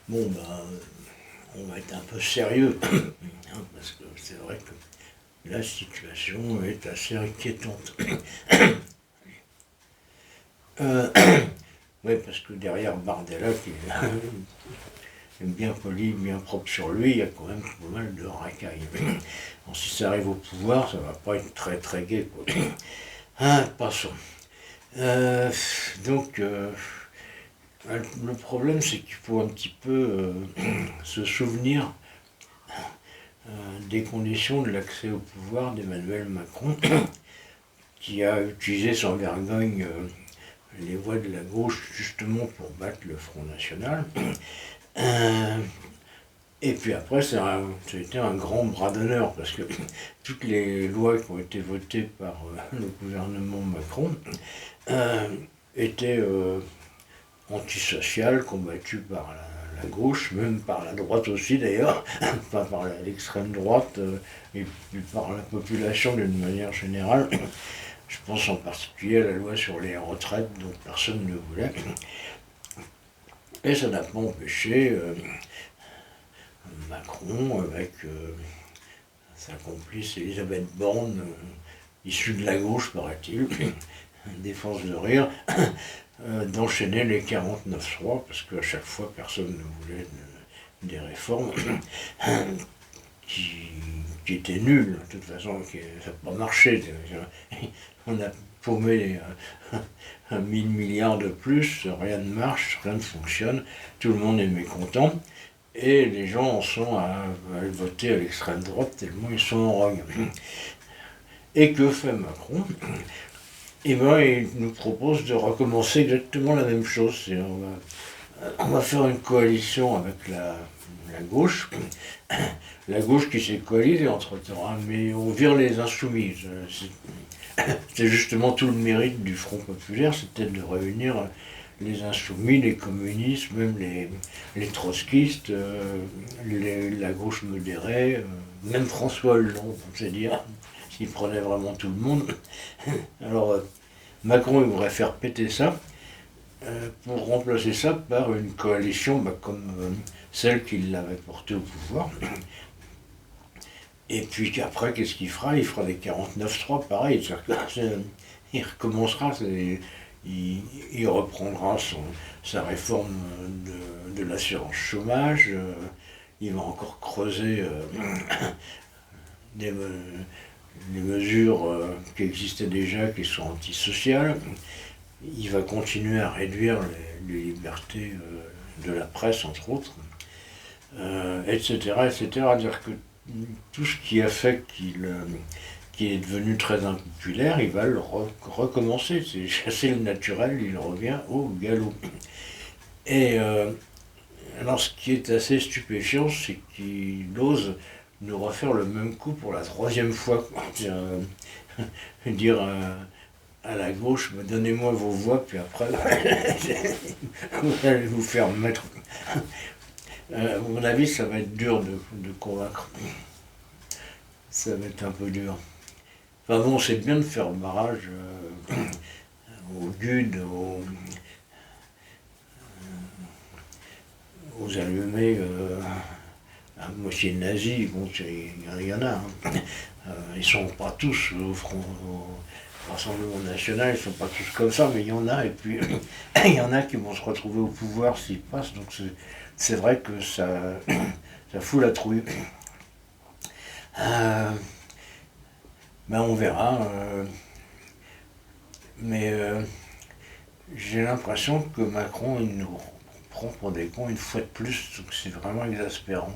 Bon, ben, on va être un peu sérieux, hein, parce que c'est vrai que la situation est assez inquiétante. Euh, oui, parce que derrière Bardella, qui est bien poli, bien propre sur lui, il y a quand même pas mal de racailles. Alors, si ça arrive au pouvoir, ça va pas être très très gai, quoi. Ah, passons. Euh, donc, le problème, c'est qu'il faut un petit peu se souvenir des conditions de l'accès au pouvoir d'Emmanuel Macron, qui a utilisé sans vergogne les voix de la gauche justement pour battre le Front National. Euh, et puis après, ça a été un grand bras d'honneur, parce que toutes les lois qui ont été votées par le gouvernement Macron euh, étaient antisociales, combattues par la gauche, même par la droite aussi d'ailleurs, pas par l'extrême droite, et puis par la population d'une manière générale. Je pense en particulier à la loi sur les retraites dont personne ne voulait. Et ça n'a pas empêché Macron, avec sa complice Elisabeth Borne, issue de la gauche, paraît-il, défense de rire, d'enchaîner les 49-3, parce qu'à chaque fois, personne ne voulait des réformes qui, qui étaient nulles, de toute façon, ça n'a pas marché. On a paumé 1000 milliards de plus, rien ne marche, rien ne fonctionne, tout le monde est mécontent, et les gens en sont à voter à l'extrême droite tellement ils sont en rogne. Et que fait Macron? Eh bien, il nous propose de recommencer exactement la même chose. On va faire une coalition avec la gauche, la gauche qui s'est coalisée entre-temps, hein, mais on vire les insoumises. C'est justement tout le mérite du Front Populaire, c'était de réunir les insoumis, les communistes, même les trotskistes, la gauche modérée, même François Hollande, c'est dire, s'il prenait vraiment tout le monde. Alors, Macron, il voudrait faire péter ça, pour remplacer ça par une coalition comme celle qui l'avait porté au pouvoir. Et puis après, qu'est-ce qu'il fera? Il fera des 49-3, pareil. Il recommencera, il reprendra sa réforme de l'assurance chômage, il va encore creuser des, les mesures qui existaient déjà, qui sont antisociales. Il va continuer à réduire les libertés de la presse, entre autres, etc., etc. Dire que tout ce qui a fait qu'il est devenu très impopulaire, il va le recommencer. C'est chasser le naturel, il revient au galop. Et alors, ce qui est assez stupéfiant, c'est qu'il ose nous refaire le même coup pour la troisième fois. Dire à la gauche, donnez-moi vos voix, puis après, vous allez vous faire mettre. À mon avis, ça va être dur de convaincre. Ça va être un peu dur. Enfin bon, c'est bien de faire barrage aux GUD, aux allumés à moitié nazis. Bon, il y en a. Hein. Ils sont pas tous au front. Au Rassemblement national, ils sont pas tous comme ça, mais il y en a, et puis il y en a qui vont se retrouver au pouvoir s'ils passent, donc c'est vrai que ça fout la trouille. Ben on verra, mais j'ai l'impression que Macron, il nous prend pour des cons une fois de plus, donc c'est vraiment exaspérant.